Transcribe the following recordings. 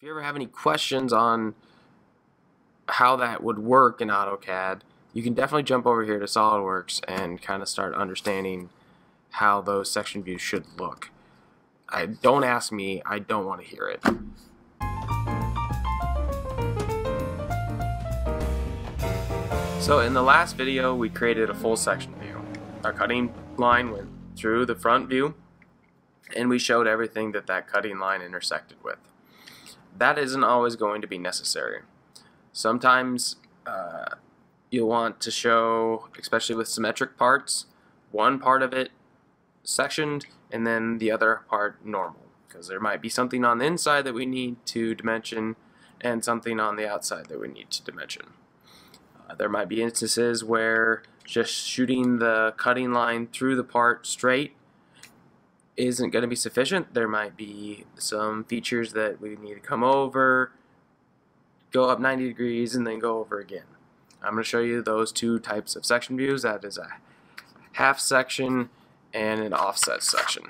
you ever have any questions on how that would work in AutoCAD, you can definitely jump over here to SolidWorks and kind of start understanding how those section views should look. Don't ask me, I don't want to hear it. So in the last video we created a full section view. Our cutting line went through the front view and we showed everything that that cutting line intersected with. That isn't always going to be necessary. Sometimes you'll want to show, especially with symmetric parts, one part of it sectioned and then the other part normal, because there might be something on the inside that we need to dimension and something on the outside that we need to dimension. There might be instances where just shooting the cutting line through the part straight isn't going to be sufficient. There might be some features that we need to come over, go up 90 degrees, and then go over again. I'm going to show you those two types of section views. That is a half section and an offset section.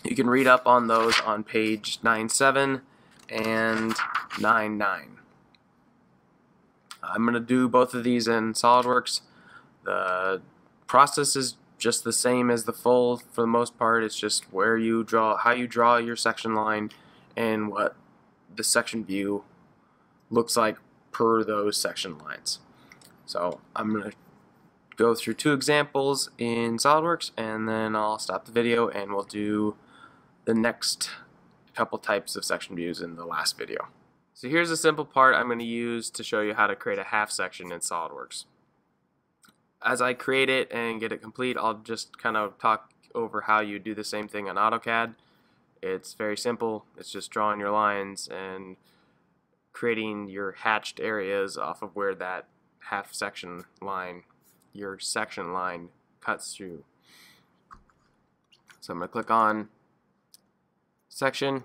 You can read up on those on page 9.7 and 9.9. I'm going to do both of these in SolidWorks. The process is just the same as the full for the most part. It's just where you draw, how you draw your section line and what the section view looks like per those section lines. So I'm going to go through two examples in SolidWorks and then I'll stop the video and we'll do the next couple types of section views in the last video. So here's a simple part I'm going to use to show you how to create a half section in SolidWorks. As I create it and get it complete, I'll just kind of talk over how you do the same thing on AutoCAD. It's very simple. It's just drawing your lines and creating your hatched areas off of where that half section line, your section line, cuts through. So I'm going to click on section.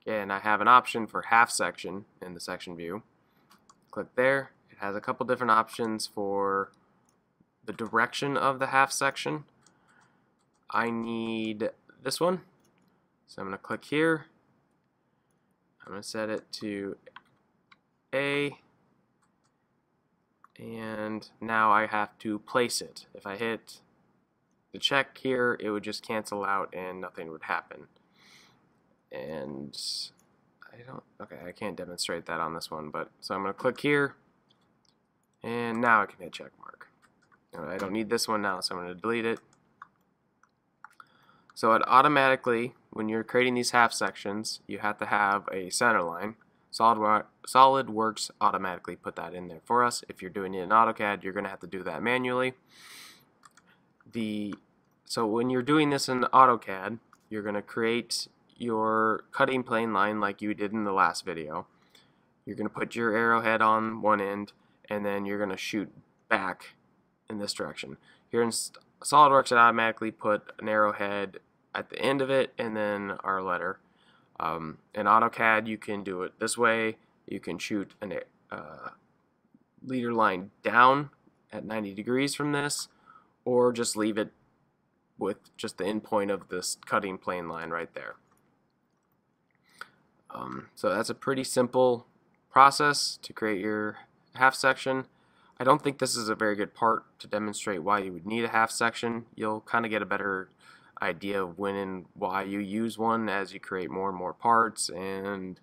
And I have an option for half section in the section view. Click there. It has a couple different options for the direction of the half section. I need this one, so I'm going to click here. I'm going to set it to A, and now I have to place it. If I hit the check here, it would just cancel out and nothing would happen. And I can't demonstrate that on this one, but so I'm going to click here and now I can hit check mark. I don't need this one now, so I'm going to delete it. So it automatically, when you're creating these half sections, you have to have a center line. SolidWorks automatically put that in there for us. If you're doing it in AutoCAD, you're going to have to do that manually. So when you're doing this in AutoCAD, you're going to create your cutting plane line like you did in the last video. You're going to put your arrowhead on one end and then you're going to shoot back in this direction. Here in SolidWorks it automatically put an arrowhead at the end of it and then our letter. In AutoCAD you can do it this way. You can shoot a leader line down at 90 degrees from this, or just leave it with just the end point of this cutting plane line right there. So that's a pretty simple process to create your half section. I don't think this is a very good part to demonstrate why you would need a half section. You'll kind of get a better idea of when and why you use one as you create more and more parts and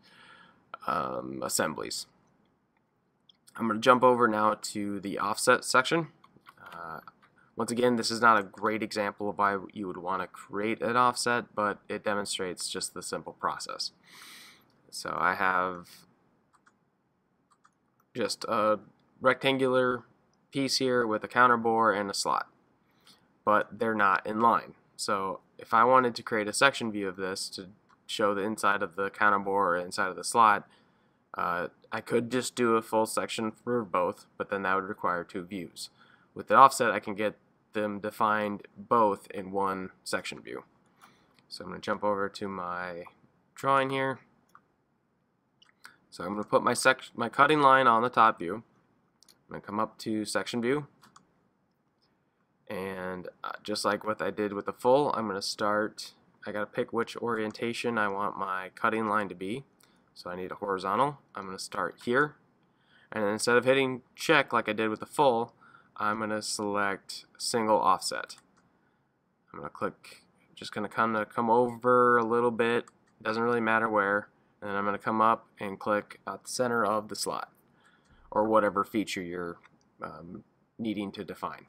assemblies. I'm going to jump over now to the offset section. Once again, this is not a great example of why you would want to create an offset, but it demonstrates just the simple process. So I have just a rectangular piece here with a counter bore and a slot, but they're not in line. So if I wanted to create a section view of this to show the inside of the counter bore or inside of the slot, I could just do a full section for both, but then that would require two views. With the offset I can get them defined both in one section view. So I'm going to jump over to my drawing here. So I'm going to put my cutting line on the top view. I'm going to come up to section view, and just like what I did with the full, I'm going to start, I got to pick which orientation I want my cutting line to be. So I need a horizontal. I'm going to start here, and then instead of hitting check like I did with the full, I'm going to select single offset. I'm going to click, just going to kind of come over a little bit, doesn't really matter where, and then I'm going to come up and click at the center of the slot, or whatever feature you're needing to define.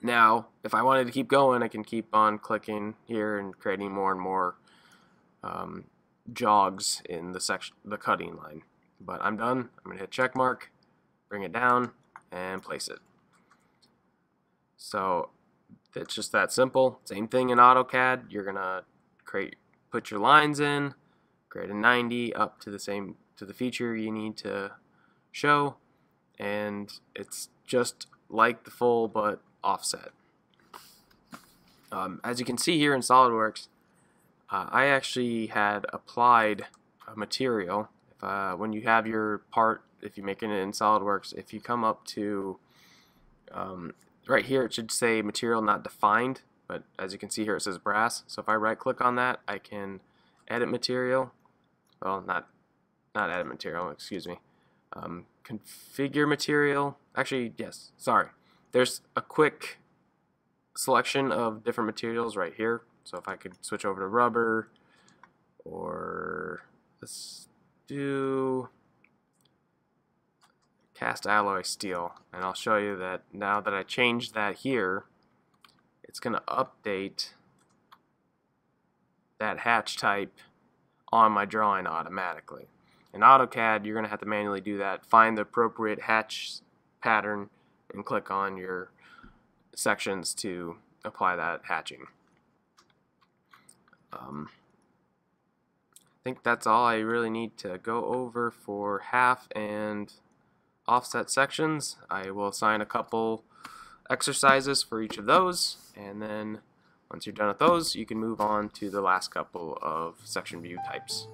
Now, if I wanted to keep going, I can keep on clicking here and creating more and more jogs in the cutting line. But I'm done. I'm going to hit check mark, bring it down, and place it. So it's just that simple. Same thing in AutoCAD. You're going to put your lines in, create a 90 up to the feature you need to show, and it's just like the full but offset. As you can see here in SolidWorks, I actually had applied a material. When you have your part, if you're making it in SolidWorks, if you come up to right here, it should say material not defined, but as you can see here it says brass. So if I right click on that, I can edit material. Well, not edit material, excuse me. Configure material. Actually, yes, sorry. There's a quick selection of different materials right here. So if I could switch over to rubber, or let's do cast alloy steel, and I'll show you that now that I changed that here, it's going to update that hatch type on my drawing automatically. In AutoCAD, you're going to have to manually do that. Find the appropriate hatch pattern and click on your sections to apply that hatching. I think that's all I really need to go over for half and offset sections. I will assign a couple exercises for each of those, and then once you're done with those, you can move on to the last couple of section view types.